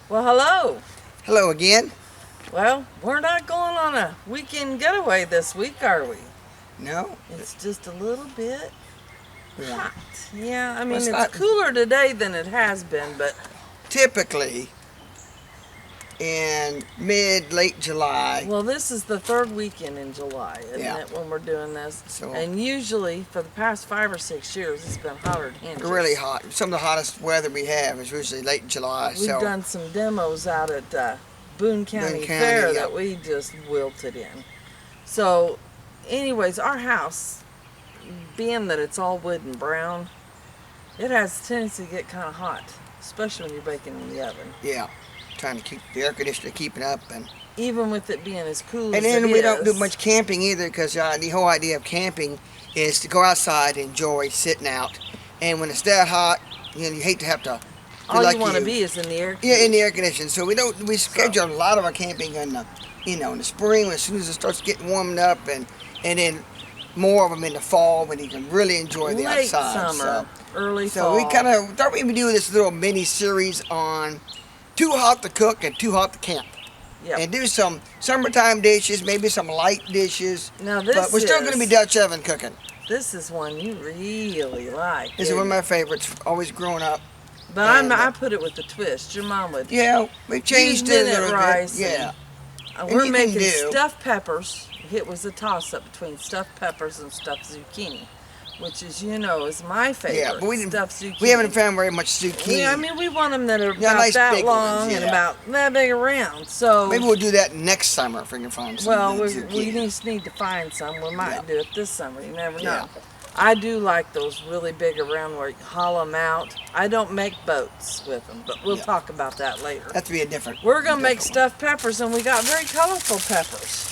Well, hello. Hello again. Well, we're not going on a weekend getaway this week, are we? No, It's just a little bit warm. hot. Yeah, I Well, mean, it's it's not cooler today than it has been, but typically in late July. well, this is the third weekend in July, isn't Yeah. it, when we're doing this? So And usually, for the past 5 or 6 years, it's been hotter than hinges. really hot. Some of the hottest weather we have is usually late July. We've So done some demos out at Boone County County, Fair yeah. that we just wilted in. So, anyways, our house, being that it's all wood and brown, it has a tendency to get kind of hot, especially when you're baking in the oven. yeah, trying to keep the air conditioner keeping up, and Even with it being as cool and as then it we don't do is. much camping either because the whole idea of camping is to go outside and enjoy sitting out. And when it's that hot, you hate to have to. All like you want to be is in the air. Yeah, in the air conditioning. So we schedule a lot of our camping in the in the spring as soon as it starts getting warmed up, and then more of them in the fall when you can really enjoy the Late outside. summer, early So fall. we kind of thought we would do this little mini series on too hot to cook and too hot to camp, Yep. and do some summertime dishes, maybe some light dishes. Now this But we're still going to be Dutch oven cooking. This is one you really like. This is one of my favorites. Always growing up. But and, I put it with the twist. Your mom would. Yeah, we've changed it a minute little rice bit. Yeah. And And we're you can making do- stuffed peppers. It was a toss-up between stuffed peppers and stuffed zucchini, which is my favorite. Yeah, but stuffed zucchini. we haven't found very much zucchini. Yeah, I mean, we want them that are Yeah, about nice that big long ones, and yeah. about that big around. So Maybe we'll do that next summer if we can find some. well, good we zucchini. just need to find some. We might Yeah. do it this summer. You never know. Yeah. I do like those really big around where you hollow them out. I don't make boats with them, but we'll Yeah. talk about that later. That's to be a different. We're gonna make different stuffed peppers, and we got very colorful peppers.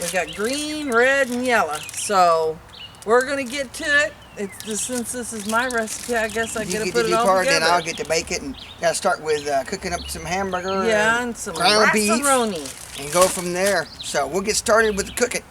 We got green, red, and yellow. So we're gonna get to it. Since this is my recipe, I guess I one. get to You get put to it do all part, together. then I'll get to bake it, and gotta start with cooking up some hamburger. Yeah, and some ground beef, macaroni. and go from there. So we'll get started with the cooking.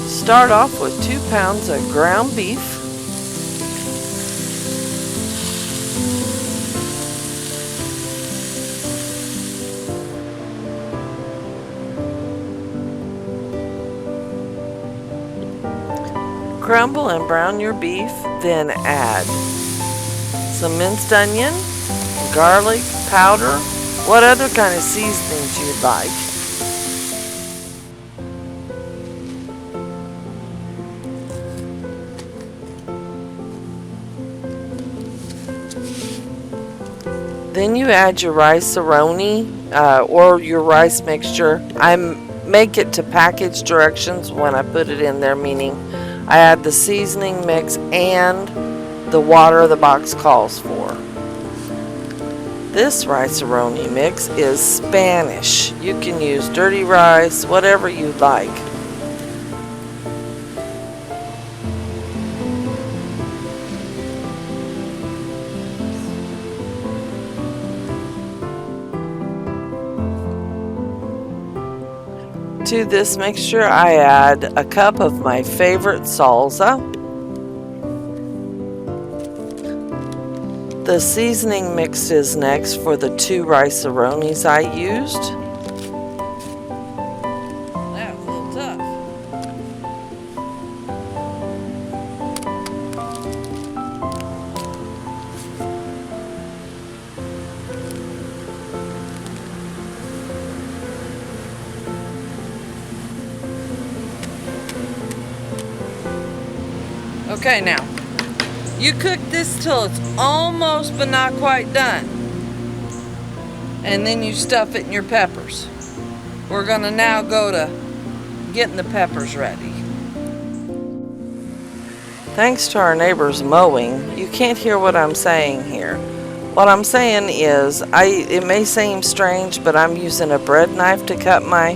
Start off with 2 pounds of ground beef. Crumble and brown your beef, then add some minced onion, garlic powder, what other kind of seasonings you'd like. Then you add your rice-a-roni or your rice mixture. I make it to package directions when I put it in there, meaning I add the seasoning mix and the water the box calls for. This rice-a-roni mix is Spanish. You can use dirty rice, whatever you like. To this mixture, I add a cup of my favorite salsa. The seasoning mix is next for the 2 rice-a-ronis I used. That was a little tough. Okay, now, you cook this till it's almost but not quite done. and then you stuff it in your peppers. We're gonna now go to getting the peppers ready. Thanks to our neighbors mowing, you can't hear what I'm saying here. What I'm saying is, it may seem strange, but I'm using a bread knife to cut my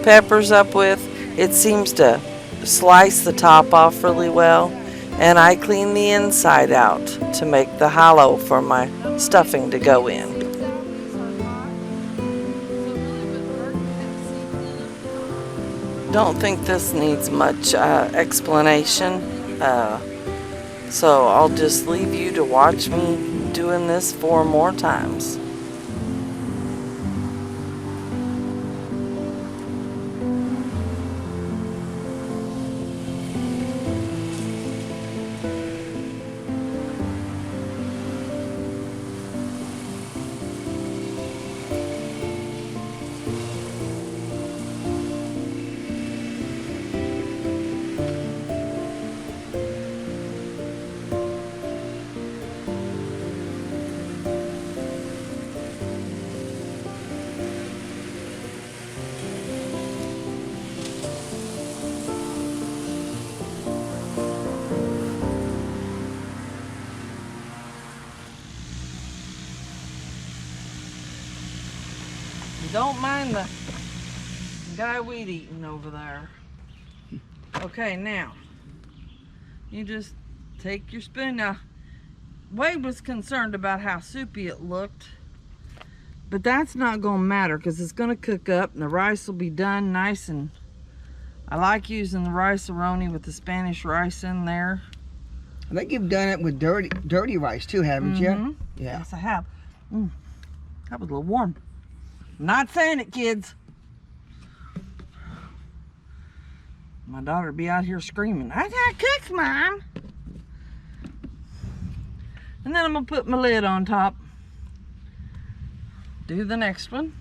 peppers up with. It seems to slice the top off really well, and I clean the inside out to make the hollow for my stuffing to go in. Don't think this needs much explanation, so I'll just leave you to watch me doing this 4 more times. Don't mind the guy weed eating over there. Okay, now you just take your spoon. Now, Wade was concerned about how soupy it looked, but that's not gonna matter because it's gonna cook up and the rice will be done nice. And I like using the rice-a-roni with the Spanish rice in there. I think you've done it with dirty rice too, haven't you? Yeah. Yes, I have. That was a little warm. Not saying it, kids. My daughter be out here screaming, I got cooks, Mom. And then I'm gonna put my lid on top. Do the next one.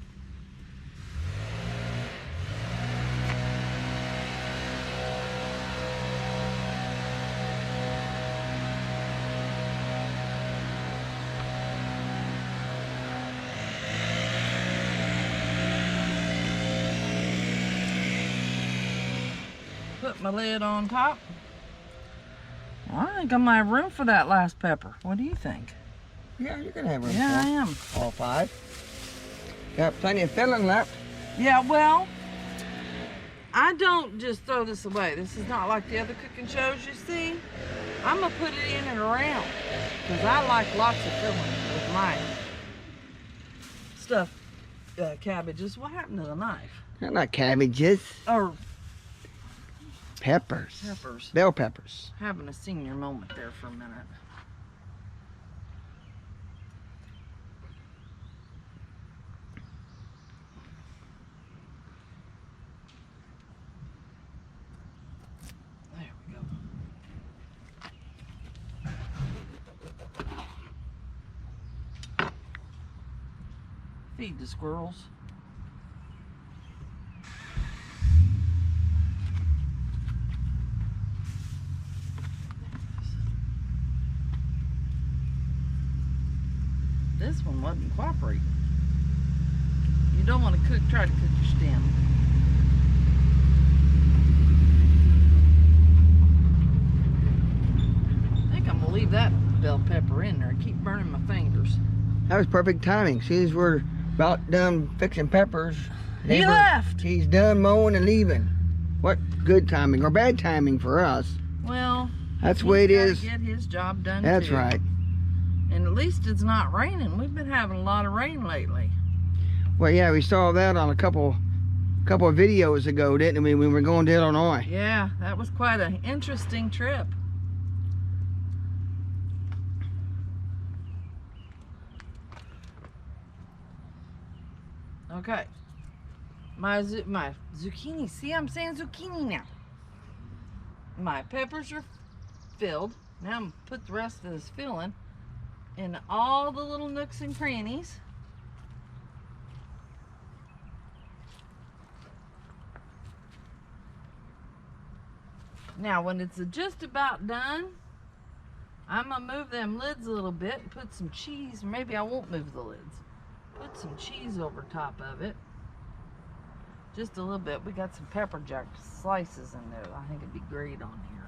Put my lid on top. Well, I think I might have room for that last pepper. What do you think? Yeah, you're gonna have room. Yeah, I am. All 5. Got plenty of filling left. Yeah, well, I don't just throw this away. This is not like the other cooking shows you see. I'm gonna put it in and around because I like lots of filling with my stuffed cabbages. What happened to the knife? They're not cabbages. Or peppers. Peppers. Bell peppers. Having a senior moment there for a minute. There we go. Feed the squirrels. This one wasn't cooperating. You don't want to try to cook your stem. I think I'm gonna leave that bell pepper in there. I keep burning my fingers. That was perfect timing. Soon as we're about done fixing peppers, He left. He's done mowing and leaving. What good timing or bad timing for us? Well, that's the way it is. Get his job done. That's too. right. And at least it's not raining. We've been having a lot of rain lately. Well, yeah, we saw that on a couple of videos ago, didn't we? When we were going to Illinois. Yeah, that was quite an interesting trip. Okay. My zucchini. See, I'm saying zucchini now. My peppers are filled. Now I'm gonna put the rest of this filling in all the little nooks and crannies. Now when it's just about done, I'm gonna move them lids a little bit and put some cheese, or maybe I won't move the lids. Put some cheese over top of it. Just a little bit. We got some pepper jack slices in there. I think it'd be great on here.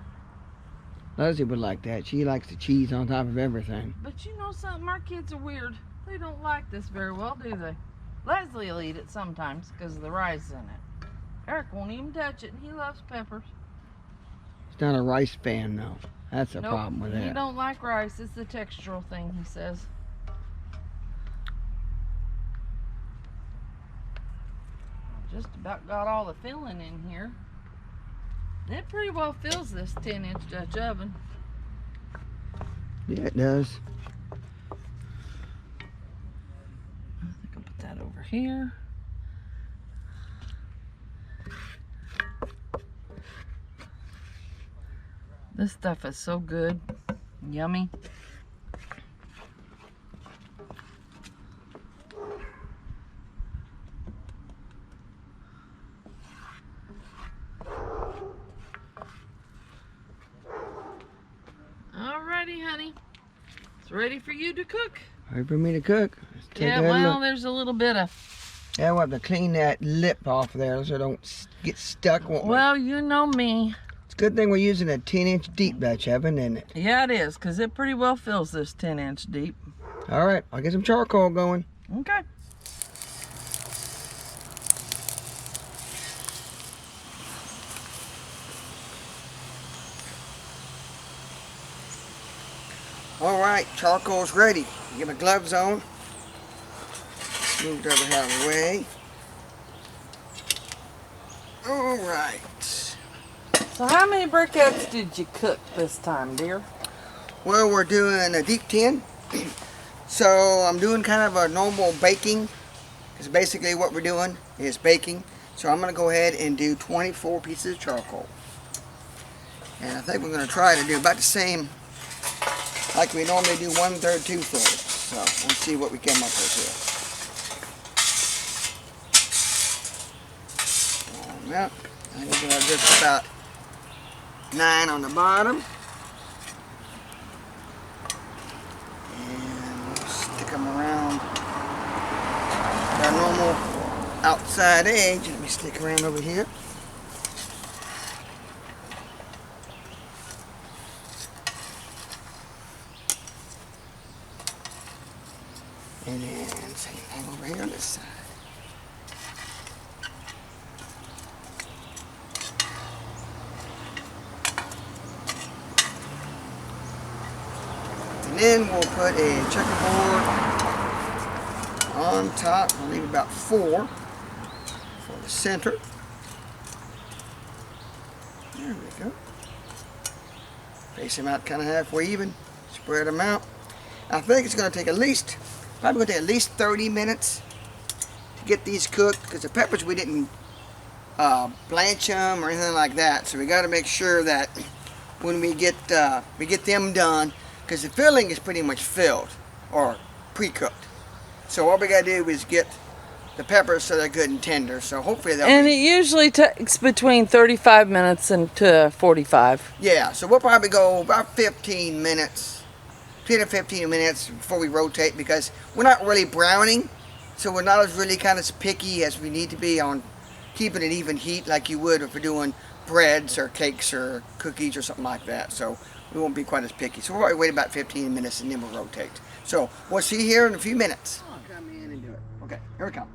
Leslie would like that. She likes the cheese on top of everything. But you know something? Our kids are weird. They don't like this very well, do they? Leslie will eat it sometimes because of the rice in it. Eric won't even touch it, and he loves peppers. He's not a rice fan, though. That's the Nope, problem with he that. don't like rice. It's the textural thing, he says. Just about got all the filling in here. It pretty well fills this 10-inch Dutch oven. Yeah, it does. I think I'll put that over here. This stuff is so good. Yummy. Alrighty, honey. It's ready for you to cook. Ready for me to cook. Let's take Yeah, a well, look. there's a little bit of... Yeah, we'll have to clean that lip off there so it don't get stuck, won't we? Well, you know me. It's a good thing we're using a 10-inch deep Dutch oven, isn't it? Yeah, it is, because it pretty well fills this 10-inch deep. All right, I'll get some charcoal going. Okay. All right, charcoal's ready. Get my gloves on. Move it over out of the way. All right. So how many briquettes did you cook this time, dear? Well, we're doing a deep 10. So I'm doing kind of a normal baking. Because basically what we're doing is baking. So I'm going to go ahead and do 24 pieces of charcoal. And I think we're going to try to do about the same like we normally do, 1/3, 2/3. So let's see what we come up with here. Well, I think we're just about 9 on the bottom. And we'll stick them around our normal outside edge. Let me stick around over here. And then same thing over here on this side. And then we'll put a checkerboard on top. We'll leave about 4 for the center. There we go. Face them out kind of halfway even. Spread them out. I think it's going to take probably going to take at least 30 minutes to get these cooked, because the peppers we didn't blanch them or anything like that. So we got to make sure that when we get them done, because the filling is pretty much filled or pre-cooked. So all we got to do is get the peppers so they're good and tender. So hopefully they'll And it usually takes between 35 minutes and to 45. Yeah, so we'll probably go about 15 minutes, 10 or 15 minutes before we rotate, because we're not really browning, so we're not as really kind of picky as we need to be on keeping an even heat like you would if we're doing breads or cakes or cookies or something like that. So we won't be quite as picky. So we'll probably wait about 15 minutes and then we'll rotate. So we'll see you here in a few minutes. Come in and do it. Okay, here we come.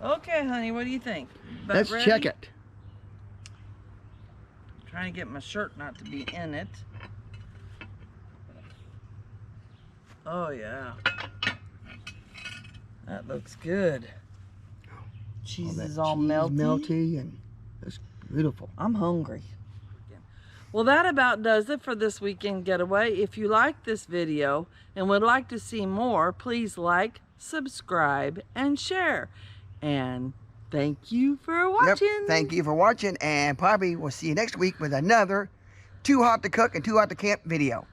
Okay, honey, what do you think? About Let's ready? check it. Trying to get my shirt not to be in it. Oh, yeah. That looks good. Cheese that is all cheese melty. melty and it's beautiful. I'm hungry. Well, that about does it for this weekend getaway. If you like this video and would like to see more, please like, subscribe, and share. And thank you for watching. Yep. Thank you for watching, and probably we'll see you next week with another Too Hot to Cook and Too Hot to Camp video.